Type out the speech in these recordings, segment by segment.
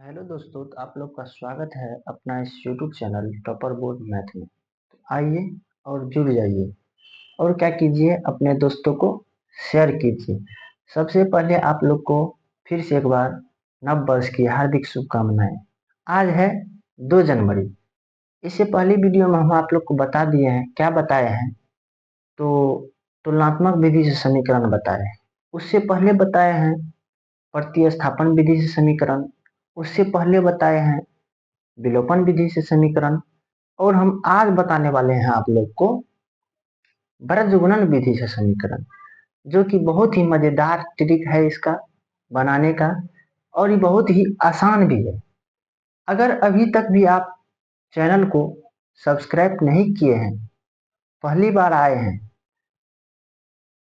Hello दोस्तों, तो आप लोग का स्वागत है अपना इस YouTube channel topper board math में। आइए और जुड़ जाइए और क्या कीजिए, अपने दोस्तों को शेयर कीजिए। सबसे पहले आप लोग को फिर से एक बार नव वर्ष की हार्दिक शुभकामनाएं। आज है 2 जनवरी। इससे पहली वीडियो में हम आप लोग को बता दिए हैं, क्या बताए हैं तो तुलनात्मक विधि से समीकरण बताए हैं। उससे पहले बताए हैं प्रतिस्थापन विधि से समीकरण। उससे पहले बताए हैं विलोपन विधि से समीकरण। और हम आज बताने वाले हैं आप लोग को बृहद विधि से समीकरण, जो कि बहुत ही मजेदार ट्रिक है इसका बनाने का, और ये बहुत ही आसान भी है। अगर अभी तक भी आप चैनल को सब्सक्राइब नहीं किए हैं, पहली बार आए हैं,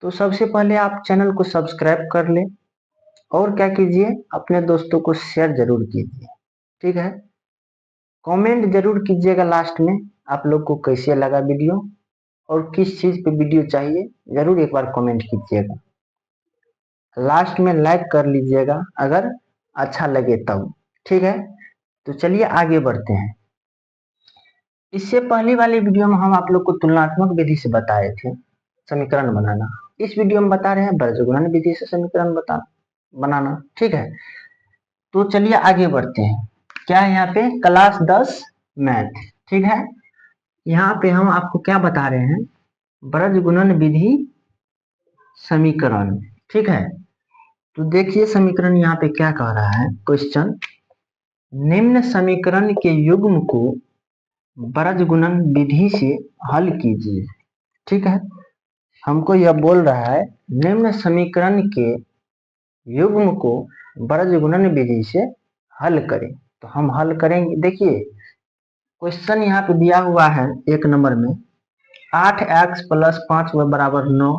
तो सबसे पहले आप चैनल को सब्सक्राइब कर लें और क्या कीजिए, अपने दोस्तों को शेयर जरूर कीजिए। ठीक है, कमेंट जरूर कीजिएगा लास्ट में आप लोग को कैसे लगा वीडियो और किस चीज पे वीडियो चाहिए, जरूर एक बार कमेंट कीजिएगा। लास्ट में लाइक कर लीजिएगा अगर अच्छा लगे तब। ठीक है, तो चलिए आगे बढ़ते हैं। इससे पहली वाली वीडियो में हम आप लोग को तुलनात्मक विधि से बताए थे समीकरण बनाना। इस वीडियो में बता रहे हैं बृहद विधि से समीकरण बनाना। ठीक है, तो चलिए आगे बढ़ते हैं। क्या है यहाँ पे, क्लास 10 मैथ। ठीक है, यहाँ पे हम आपको क्या बता रहे हैं, बृहद विधि समीकरण। ठीक है, तो देखिए समीकरण यहाँ पे क्या कह रहा है क्वेश्चन, निम्न समीकरण के युग्म को बृहद विधि से हल कीजिए। ठीक है, हमको यह बोल रहा है निम्न समीकरण के युग्म को बृहद विधि से हल करें। तो हम हल करेंगे। देखिए क्वेश्चन यहाँ पे दिया हुआ है 1 नंबर में 8x + 5y = 9।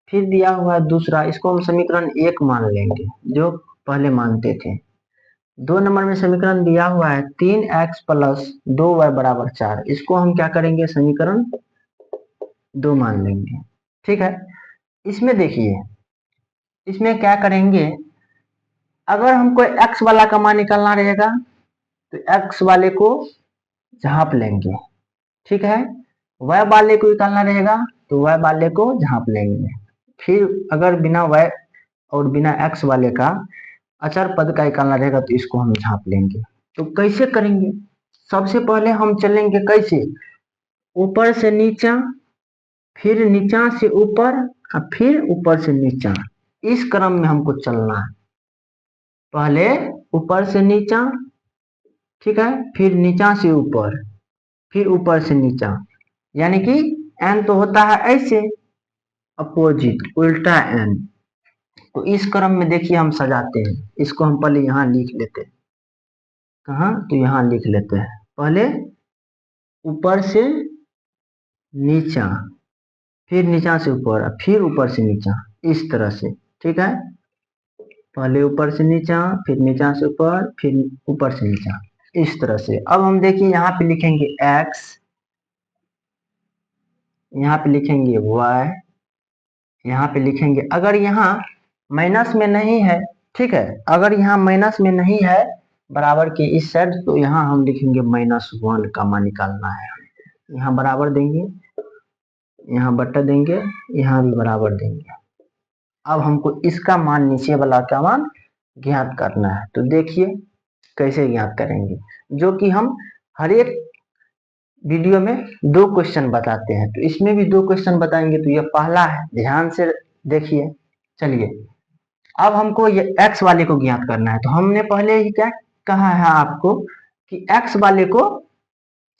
फिर दिया हुआ है दूसरा, इसको हम समीकरण 1 मान लेंगे जो पहले मानते थे। 2 नंबर में समीकरण दिया हुआ है 3x + 2y = 4। इसको हम क्या करेंगे, समीकरण 2 मान लेंगे। ठीक है, इसमें देखिए, इसमें क्या करेंगे, अगर हमको x वाला का मान निकालना रहेगा तो x वाले को झाँप लेंगे। ठीक है, y वाले को निकालना रहेगा तो y वाले को झाँप लेंगे। फिर अगर बिना y और बिना x वाले का अचर पद का निकालना रहेगा तो इसको हम झाँप लेंगे। तो कैसे करेंगे, सबसे पहले हम चलेंगे कैसे, ऊपर से नीचा, फिर नीचा से ऊपर और फिर ऊपर से नीचा। इस क्रम में हमको चलना है। पहले ऊपर से नीचा, ठीक है, फिर नीचा से ऊपर, फिर ऊपर से नीचा, यानी कि n तो होता है ऐसे, अपोजिट, उल्टा n। तो इस क्रम में देखिए हम सजाते हैं। इसको हम पहले यहाँ लिख लेते हैं, कहाँ, तो यहाँ लिख लेते हैं। पहले ऊपर से नीचा, फिर नीचा से ऊपर, फिर ऊपर से नीचा, इस तरह से। ठीक है, पहले ऊपर से नीचा, फिर नीचा से ऊपर, फिर ऊपर से नीचा, इस तरह से। अब हम देखिए यहाँ पे लिखेंगे x, यहाँ पे लिखेंगे y, यहाँ पे लिखेंगे, अगर यहाँ माइनस में नहीं है, ठीक है, अगर यहाँ माइनस में नहीं है बराबर के इस साइड, तो यहाँ हम लिखेंगे -1 का मान निकालना है। यहाँ बराबर देंगे, यहाँ बट्टा देंगे, यहाँ भी बराबर देंगे। अब हमको इसका मान, नीचे वाला का मान ज्ञात करना है। तो देखिए कैसे ज्ञात करेंगे, जो कि हम हर एक वीडियो में 2 क्वेश्चन बताते हैं। तो इसमें भी 2 क्वेश्चन बताएंगे। तो ये पहला है, ध्यान से देखिए। चलिए, अब हमको ये x वाले को ज्ञात करना है। तो हमने पहले ही क्या कहा है आपको कि x वाले को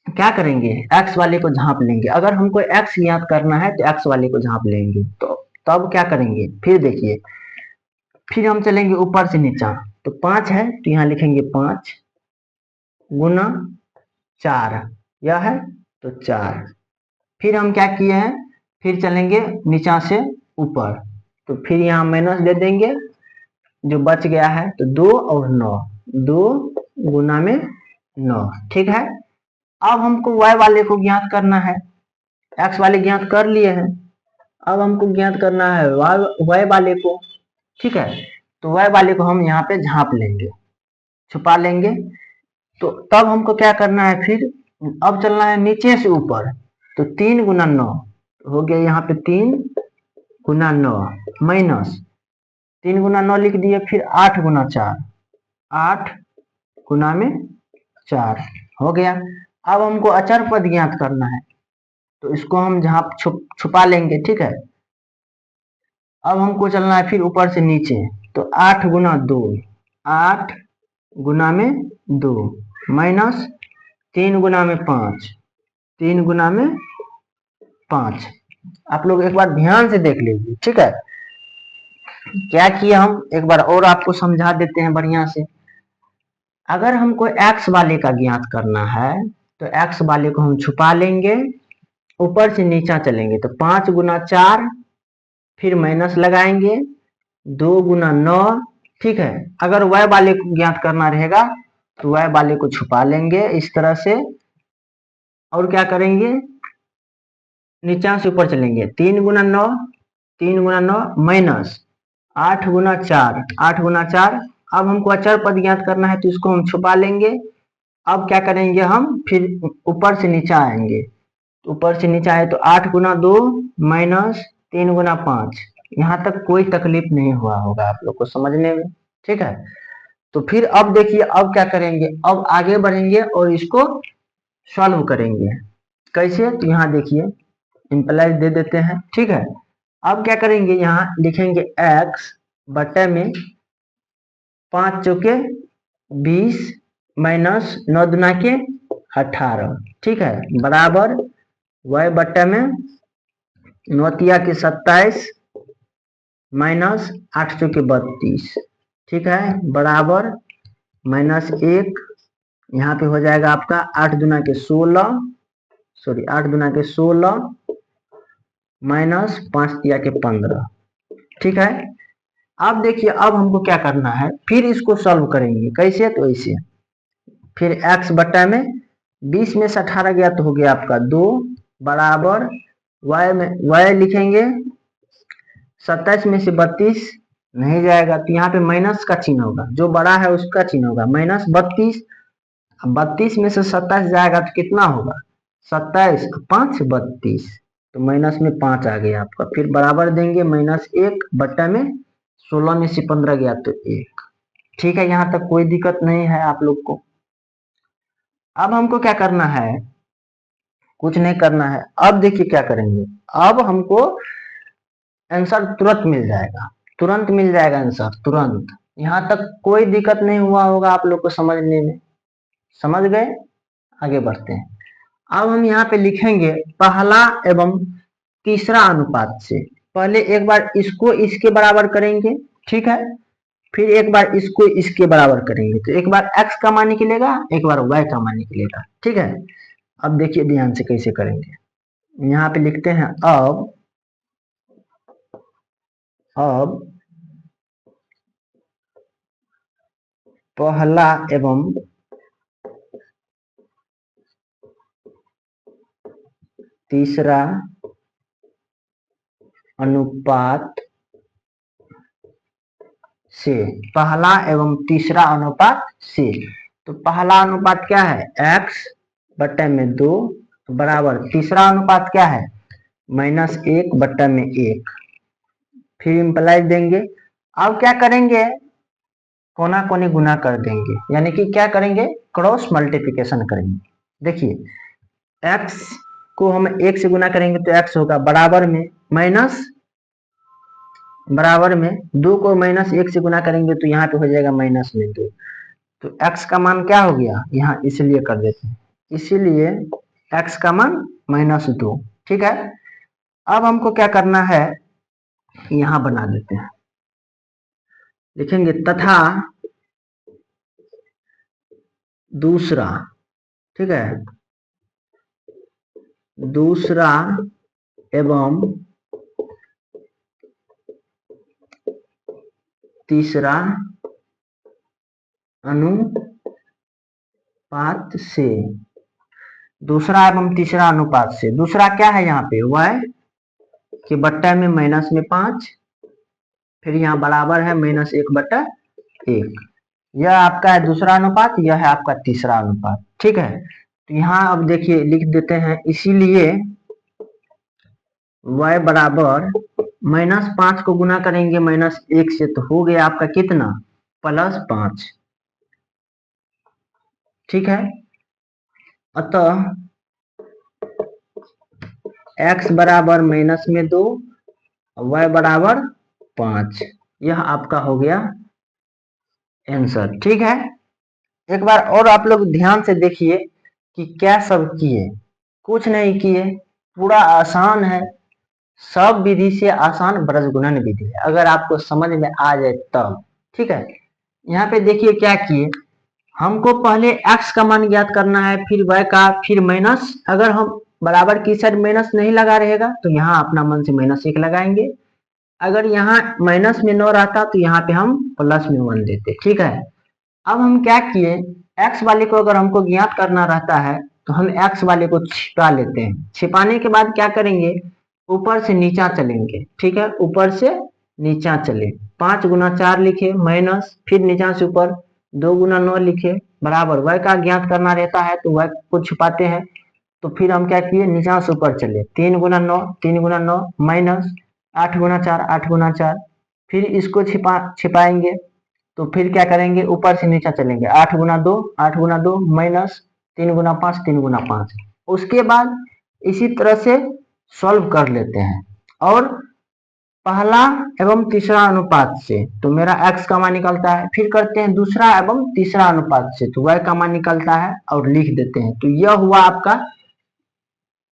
क्या करेंगे, x वाले को झाँप लेंगे। अगर हमको x ज्ञात करना है तो x वाले को झाँप लेंगे। तो तब क्या करेंगे, फिर देखिए, फिर हम चलेंगे ऊपर से नीचा। तो 5 है तो यहाँ लिखेंगे 5 गुना 4, यह है तो 4। फिर हम क्या किए हैं, फिर चलेंगे नीचा से ऊपर, तो फिर यहाँ माइनस दे देंगे, जो बच गया है तो 2 और 9, 2 गुना में 9। ठीक है, अब हमको y वाले को ज्ञात करना है। x वाले ज्ञात कर लिए हैं, अब हमको ज्ञात करना है y वाले को। ठीक है, तो y वाले को हम यहाँ पे झाँप लेंगे। छुपा लेंगे। तो तब हमको क्या करना है, फिर अब चलना है नीचे से ऊपर। तो 3 गुना 9 हो गया, यहाँ पे 3 गुना 9 माइनस 3 गुना 9 लिख दिए, फिर 8 गुना 4, 8 गुना में 4 हो गया। अब हमको अचर पद ज्ञात करना है, तो इसको हम जहाँ छुपा लेंगे, ठीक है। अब हमको चलना है फिर ऊपर से नीचे, तो 8 गुना 2, 8 गुना में 2 माइनस 3 गुना में 5, 3 गुना में 5। आप लोग एक बार ध्यान से देख लीजिए, ठीक है। क्या किया हम, एक बार और आपको समझा देते हैं बढ़िया से। अगर हमको x वाले का ज्ञात करना है, तो x वाले को हम छुपा लेंगे, ऊपर से नीचा चलेंगे, तो 5 गुना 4, फिर माइनस लगाएंगे 2 गुना 9, ठीक है। अगर y वाले को ज्ञात करना रहेगा तो y वाले को छुपा लेंगे इस तरह से, और क्या करेंगे, नीचा से ऊपर चलेंगे, 3 गुना 9, 3 गुना 9 माइनस 8 गुना 4, 8 गुना 4। अब हमको अचर पद ज्ञात करना है, तो इसको हम छुपा लेंगे। अब क्या करेंगे, हम फिर ऊपर से नीचा आएंगे, ऊपर से नीचा आए तो 8 गुना 2 माइनस 3 गुना 5। यहाँ तक कोई तकलीफ नहीं हुआ होगा आप लोग को समझने में, ठीक है। तो फिर अब देखिए, अब क्या करेंगे, अब आगे बढ़ेंगे और इसको सॉल्व करेंगे। कैसे, तो यहाँ देखिए इंप्लाइज दे देते हैं, ठीक है। अब क्या करेंगे, यहाँ लिखेंगे x बटे में 5 चौके 20 माइनस 9 दुना के 18, ठीक है, बराबर y बटे में 9 तिया के 27 माइनस 8 चौके 32, ठीक है, बराबर माइनस 1। यहाँ पे हो जाएगा आपका 8 दुना के 16, सॉरी 8 दुना के 16 माइनस 5 तिया के 15, ठीक है। अब देखिए, अब हमको क्या करना है, फिर इसको सॉल्व करेंगे। कैसे, तो ऐसे, फिर x बटा में 20 में से 18 गया तो हो गया आपका 2, बराबर y में y लिखेंगे 27 में से 32 नहीं जाएगा, तो यहाँ पे माइनस का चिन्ह होगा, जो बड़ा है उसका चिन्ह होगा, माइनस 32। 32 में से 27 जाएगा तो कितना होगा, 27 5 32, तो माइनस में 5 आ गया आपका। फिर बराबर देंगे माइनस 1 बट्टा में 16 में से 15 गया तो 1, ठीक है। यहाँ तक कोई दिक्कत नहीं है आप लोग को। अब हमको क्या करना है, कुछ नहीं करना है। अब देखिए क्या करेंगे, अब हमको आंसर तुरंत मिल जाएगा, तुरंत मिल जाएगा आंसर तुरंत। यहाँ तक कोई दिक्कत नहीं हुआ होगा आप लोग को समझने में, समझ गए। आगे बढ़ते हैं। अब हम यहाँ पे लिखेंगे पहला एवं तीसरा अनुपात से। पहले एक बार इसको इसके बराबर करेंगे, ठीक है, फिर एक बार इसको इसके बराबर करेंगे, तो एक बार x का मान निकलेगा, एक बार y का मान निकलेगा, ठीक है। अब देखिए ध्यान से कैसे करेंगे, यहाँ पे लिखते हैं अब पहला एवं तीसरा अनुपात से, पहला एवं तीसरा अनुपात से। तो पहला अनुपात क्या है, x बट्टे में 2 बराबर, तीसरा अनुपात क्या है, -1 बट्टे में 1। फिर इंप्लाइज देंगे। अब क्या करेंगे, कोना कोनी गुना कर देंगे, यानी कि क्या करेंगे, क्रॉस मल्टीप्लिकेशन करेंगे। देखिए x को हम 1 से गुना करेंगे तो x होगा बराबर में माइनस, बराबर में 2 को -1 से गुना करेंगे तो यहाँ पे हो जाएगा माइनस में 2। तो x का मान क्या हो गया, यहाँ इसलिए कर देते हैं, इसीलिए x का मान -2, ठीक है। अब हमको क्या करना है, यहाँ बना देते हैं, लिखेंगे तथा दूसरा, ठीक है, दूसरा एवं तीसरा अनुपात से, दूसरा एवं तीसरा अनुपात से। दूसरा क्या है, यहाँ पे y के बट्टा में -5, फिर यहाँ बराबर है -1 बट्टा 1, यह आपका है दूसरा अनुपात, यह है आपका तीसरा अनुपात, ठीक है। तो यहाँ अब देखिए लिख देते हैं, इसीलिए y बराबर -5 को गुना करेंगे -1 से, तो हो गया आपका कितना, +5, ठीक है। अतः x बराबर -2, y बराबर 5, यह आपका हो गया आंसर, ठीक है। एक बार और आप लोग ध्यान से देखिए कि क्या सब किए, कुछ नहीं किए, पूरा आसान है। सब विधि से आसान ब्रजगुणन विधि है, अगर आपको समझ में आ जाए तब, ठीक है। यहाँ पे देखिए क्या किए, हमको पहले x का मान ज्ञात करना है, फिर y का, फिर माइनस, अगर हम बराबर की साइड माइनस नहीं लगा रहेगा तो यहाँ अपना मन से -1 लगाएंगे, अगर यहाँ माइनस में 9 रहता तो यहाँ पे हम प्लस में 1 देते, ठीक है। अब हम क्या किए, x वाले को अगर हमको ज्ञात करना रहता है तो हम x वाले को छिपा लेते हैं, छिपाने के बाद क्या करेंगे, ऊपर से नीचा चलेंगे, ठीक है, ऊपर से नीचा चले, 5 गुना 4 लिखे माइनस, फिर नीचा से ऊपर 2 गुना 9 लिखे बराबर, y का ज्ञात करना रहता है तो y को छिपाते हैं, तो फिर हम क्या किए, नीचा से ऊपर चले, 3 गुना 9, 3 गुना 9 माइनस 8 गुना 4, 8 गुना 4, फिर इसको छिपाएंगे, तो फिर क्या करेंगे, ऊपर से नीचा चलेंगे, 8 गुना 2, 8 गुना 2 माइनस 3 गुना 5, 3 गुना 5, उसके बाद इसी तरह से सॉल्व कर लेते हैं, और पहला एवं तीसरा अनुपात से तो मेरा x का मान निकलता है, फिर करते हैं दूसरा एवं तीसरा अनुपात से तो y का मान निकलता है और लिख देते हैं। तो यह हुआ आपका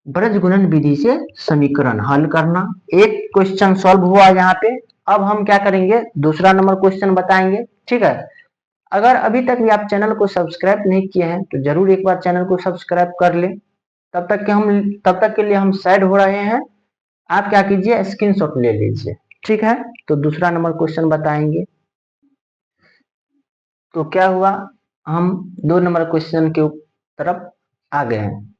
ब्रजगुणन विधि से समीकरण हल करना। एक क्वेश्चन सॉल्व हुआ यहाँ पे। अब हम क्या करेंगे, दूसरा नंबर क्वेश्चन बताएंगे, ठीक है। अगर अभी तक भी आप चैनल को सब्सक्राइब नहीं किए हैं तो जरूर एक बार चैनल को सब्सक्राइब कर ले, तब तक के लिए हम साइड हो रहे हैं, आप क्या कीजिए, स्क्रीनशॉट ले लीजिए, ठीक है। तो दूसरा नंबर क्वेश्चन बताएंगे। तो क्या हुआ, हम 2 नंबर क्वेश्चन के तरफ आ गए हैं।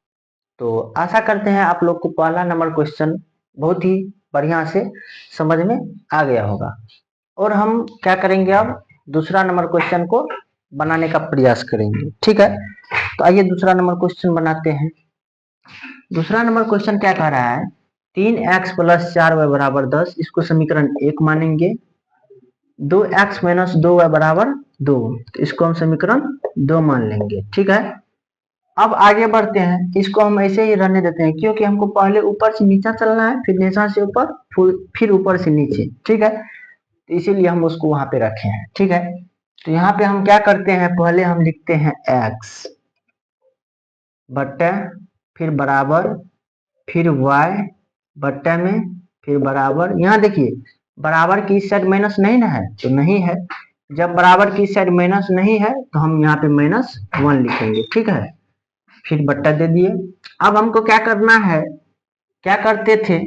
तो आशा करते हैं आप लोग को पहला नंबर क्वेश्चन बहुत ही बढ़िया से समझ में आ गया होगा, और हम क्या करेंगे, अब दूसरा नंबर क्वेश्चन को बनाने का प्रयास करेंगे, ठीक है। तो आइए दूसरा नंबर क्वेश्चन बनाते हैं। दूसरा नंबर क्वेश्चन क्या कह रहा है, 3x + 4y = 10, इसको समीकरण 1 मानेंगे। 2x - 2y = 2, तो इसको हम समीकरण 2 मान लेंगे, ठीक है। अब आगे बढ़ते हैं, इसको हम ऐसे ही रहने देते हैं, क्योंकि हमको पहले ऊपर से नीचा चलना है, फिर नीचा से ऊपर, फिर ऊपर से नीचे, ठीक है। तो इसीलिए हम उसको वहां पे रखे हैं, ठीक है। तो यहाँ पे हम क्या करते हैं, पहले हम लिखते हैं x बट्टा, फिर बराबर, फिर y बट्टा में, फिर बराबर, यहाँ देखिए बराबर की इस साइड माइनस नहीं ना है, तो नहीं है, जब बराबर की साइड माइनस नहीं है तो हम यहाँ पे -1 लिखेंगे, ठीक है, फिर बट्टा दे दिए। अब हमको क्या करना है, क्या करते थे,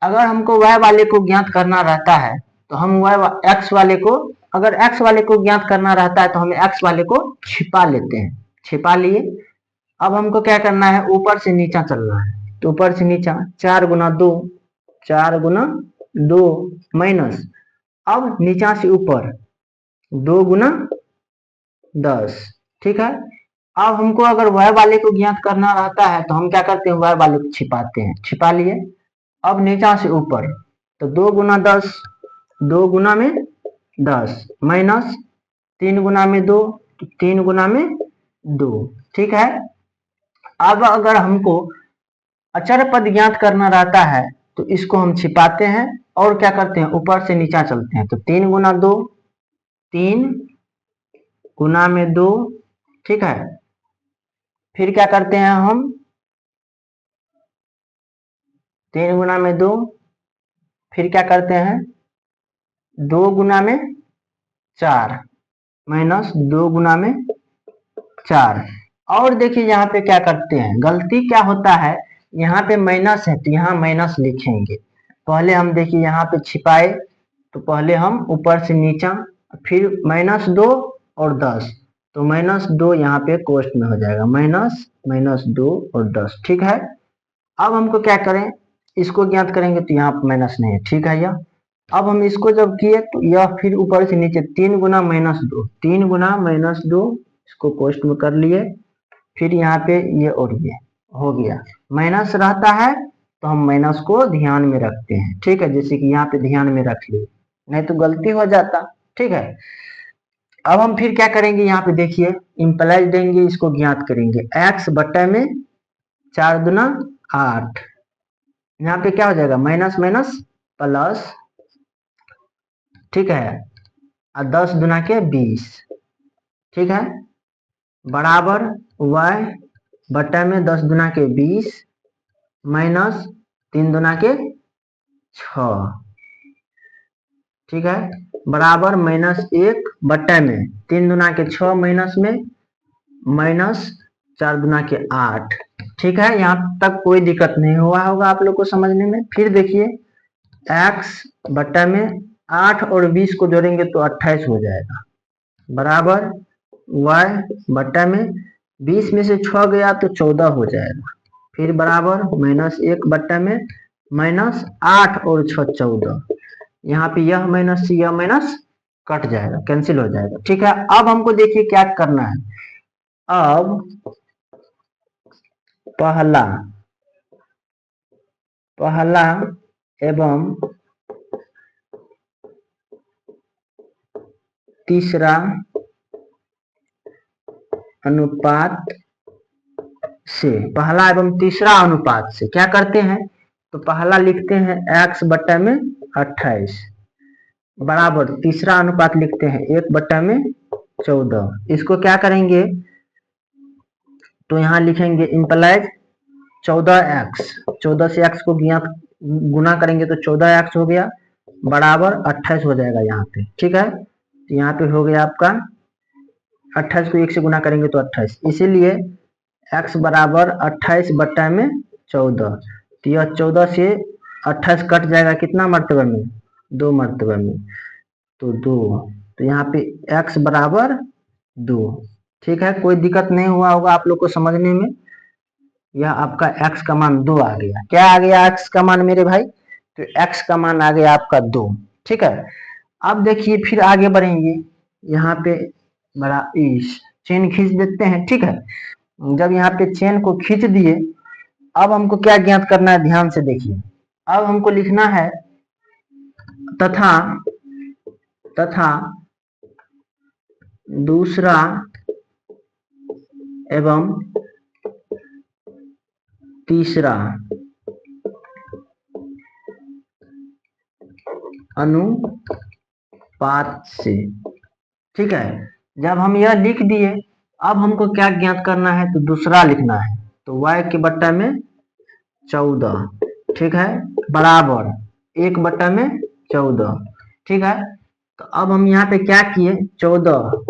अगर हमको y वाले को ज्ञात करना रहता है तो हम x वाले को, अगर x वाले को ज्ञात करना रहता है तो हम x वाले को छिपा लेते हैं, छिपा लिए। अब हमको क्या करना है, ऊपर से नीचा चलना है, तो ऊपर से नीचा 4 गुना 2, 4 गुना 2 माइनस, अब नीचा से ऊपर 2 गुना 10, ठीक है। अब हमको अगर y वाले को ज्ञात करना रहता है तो हम क्या करते हैं, y वाले को छिपाते हैं, छिपा लिए। अब नीचा से ऊपर तो 2 गुना 10, 2 गुना में 10 माइनस 3 गुना में 2, 3 गुना में 2, ठीक है। अब अगर हमको अचर पद ज्ञात करना रहता है तो इसको हम छिपाते हैं और क्या करते हैं, ऊपर से नीचा चलते हैं, तो 3 गुना 2, 3 गुना में 2, ठीक है। फिर क्या करते हैं हम, 3 गुना में 2, फिर क्या करते हैं, 2 गुना में 4 माइनस 2 गुना में 4। और देखिए यहाँ पे क्या करते हैं, गलती क्या होता है, यहाँ पे माइनस है तो यहाँ माइनस लिखेंगे। पहले हम देखिए यहाँ पे छिपाए, तो पहले हम ऊपर से नीचा, फिर -2 और 10, तो -2 यहाँ पे कोष्ट में हो जाएगा, -2 और 10, ठीक है। अब हमको क्या करें, इसको ज्ञात करेंगे तो यहाँ पे माइनस नहीं है, ठीक है। यह अब हम इसको जब किए तो यह फिर ऊपर से नीचे 3 गुना -2, 3 गुना -2 इसको कोष्ट में कर लिए। फिर यहाँ पे ये और ये हो गया, माइनस रहता है तो हम माइनस को ध्यान में रखते हैं, ठीक है। जैसे कि यहाँ पे ध्यान में रख लिए, नहीं तो गलती हो जाता, ठीक है। अब हम फिर क्या करेंगे, यहाँ पे देखिए इंप्लाइज देंगे, इसको ज्ञात करेंगे। x बट्टे में 4 दूना 8, यहाँ पे क्या हो जाएगा, माइनस माइनस प्लस, ठीक है, और 10 दूना के 20, ठीक है, बराबर y बट्टे में 10 दूना के 20 माइनस 3 दूना के 6, ठीक है, बराबर -1 बट्टे में 3 दूना के 6 माइनस में माइनस 4 दूना के 8, ठीक है। यहाँ तक कोई दिक्कत नहीं हुआ होगा आप लोग को समझने में। फिर देखिए x बट्टा में 8 और 20 को जोड़ेंगे तो 28 हो जाएगा, बराबर y बट्टा में 20 में से 6 गया तो 14 हो जाएगा। फिर बराबर -1 बट्टा में -8 और 6 14, यहाँ पे यह माइनस से यह माइनस कट जाएगा, कैंसिल हो जाएगा, ठीक है। अब हमको देखिए क्या करना है। अब पहला एवं तीसरा अनुपात से, पहला एवं तीसरा अनुपात से क्या करते हैं, तो पहला लिखते हैं x बट्टा में 28 बराबर तीसरा अनुपात लिखते हैं 1 बट्टा में 14। इसको क्या करेंगे, तो यहाँ लिखेंगे इंप्लाइज 14x, 14 से x को गुना करेंगे तो 14x हो गया, बराबर 28 हो जाएगा यहाँ पे, ठीक है। तो यहाँ पे हो गया आपका 28 को 1 से गुना करेंगे तो 28, इसीलिए x बराबर 28 बट्टा में 14। तो यह 14 से 28 कट जाएगा कितना मर्तबे में, 2 मर्तबे में, तो 2, तो यहाँ पे x बराबर 2, ठीक है। कोई दिक्कत नहीं हुआ होगा आप लोग को समझने में। यह आपका x का मान 2 आ गया। क्या आ गया x का मान मेरे भाई, तो x का मान आ गया आपका 2, ठीक है। अब देखिए फिर आगे बढ़ेंगे, यहाँ पे बड़ा इस चेन खींच देते हैं, ठीक है। जब यहाँ पे चेन को खींच दिए, अब हमको क्या ज्ञात करना है, ध्यान से देखिए। अब हमको लिखना है तथा दूसरा एवं तीसरा अनुपात से, ठीक है। जब हम यह लिख दिए, अब हमको क्या ज्ञात करना है, तो दूसरा लिखना है, तो y के बट्टा में 14, ठीक है, बराबर 1 बट्टा में 14, ठीक है। तो अब हम यहाँ पे क्या किए, 14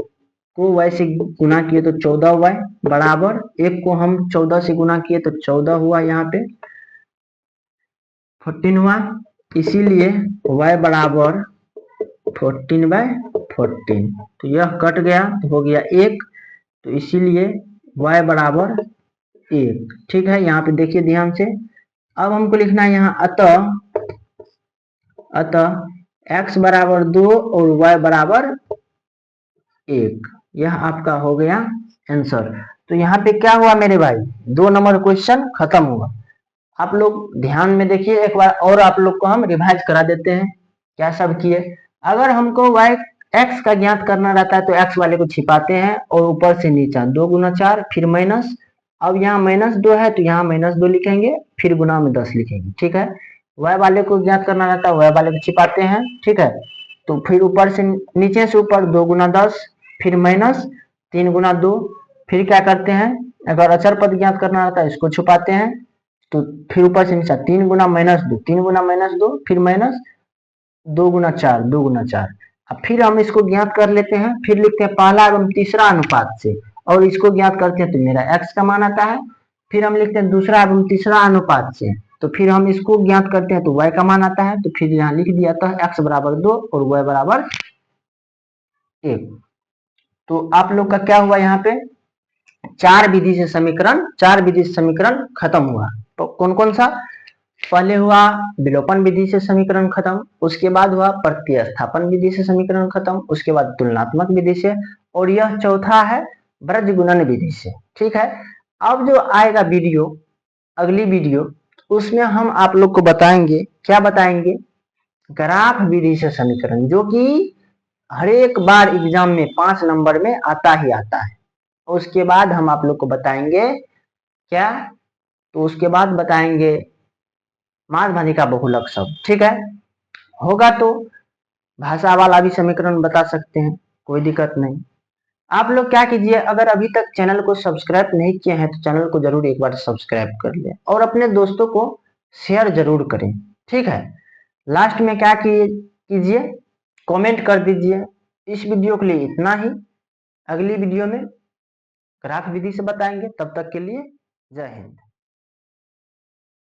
को y से गुना किए तो 14y बराबर 1 को हम 14 से गुना किए तो 14 हुआ, यहाँ पे 14 हुआ, इसीलिए y बराबर 14/14। तो यह कट गया तो हो गया 1, तो इसीलिए y बराबर 1, ठीक है। यहाँ पे देखिए ध्यान से। अब हमको लिखना है यहाँ अतः x बराबर 2 और y बराबर 1, यह आपका हो गया आंसर। तो यहाँ पे क्या हुआ मेरे भाई, 2 नंबर क्वेश्चन खत्म हुआ। आप लोग ध्यान में देखिए, एक बार और आप लोग को हम रिवाइज करा देते हैं क्या सब किए। अगर हमको y x का ज्ञात करना रहता है तो x वाले को छिपाते हैं और ऊपर से नीचा 2 गुना 4 फिर माइनस, अब यहाँ -2 है तो यहाँ -2 लिखेंगे, फिर गुना में 10 लिखेंगे, ठीक है। y वाले को ज्ञात करना रहता है, y वाले को छिपाते हैं, ठीक है। तो फिर ऊपर से नीचे से ऊपर 2 गुना 10 फिर माइनस 3 गुना 2, फिर क्या करते हैं, अगर अचर पद ज्ञात करना रहता है इसको छुपाते हैं, तो फिर ऊपर से नीचे 3 गुना -2, 3 गुना -2 फिर माइनस 2 गुना 4, 2 गुना 4। अब फिर हम इसको ज्ञात कर लेते हैं, फिर लिखते हैं पहला एवं तीसरा अनुपात से, और इसको ज्ञात करते हैं तो मेरा x का मान आता है। फिर हम लिखते हैं दूसरा एवं तीसरा अनुपात से, तो फिर हम इसको ज्ञात करते हैं तो y का मान आता है, तो फिर यहाँ लिख दिया था x बराबर 2 और y बराबर 1। तो आप लोग का क्या हुआ, यहाँ पे 4 विधि से समीकरण खत्म हुआ। तो कौन कौन सा, पहले हुआ विलोपन विधि से समीकरण खत्म, उसके बाद हुआ प्रतिस्थापन विधि से समीकरण खत्म, उसके बाद तुलनात्मक विधि से, और यह चौथा है ब्रज गुणन विधि से। ठीक है, अब जो आएगा वीडियो, अगली वीडियो, उसमें हम आप लोग को बताएंगे, क्या बताएंगे, ग्राफ विधि से समीकरण, जो कि हर एक बार एग्जाम में 5 नंबर में आता ही आता है। उसके बाद हम आप लोग को बताएंगे क्या, तो उसके बाद बताएंगे माध्यमिक का बहुलक सब। ठीक है, होगा तो भाषा वाला भी समीकरण बता सकते हैं, कोई दिक्कत नहीं। आप लोग क्या कीजिए, अगर अभी तक चैनल को सब्सक्राइब नहीं किए हैं तो चैनल को जरूर एक बार सब्सक्राइब कर ले और अपने दोस्तों को शेयर जरूर करें। ठीक है, लास्ट में क्या कीजिए, कमेंट कर दीजिए। इस वीडियो के लिए इतना ही, अगली वीडियो में ग्राफ विधि से बताएंगे। तब तक के लिए जय हिंद।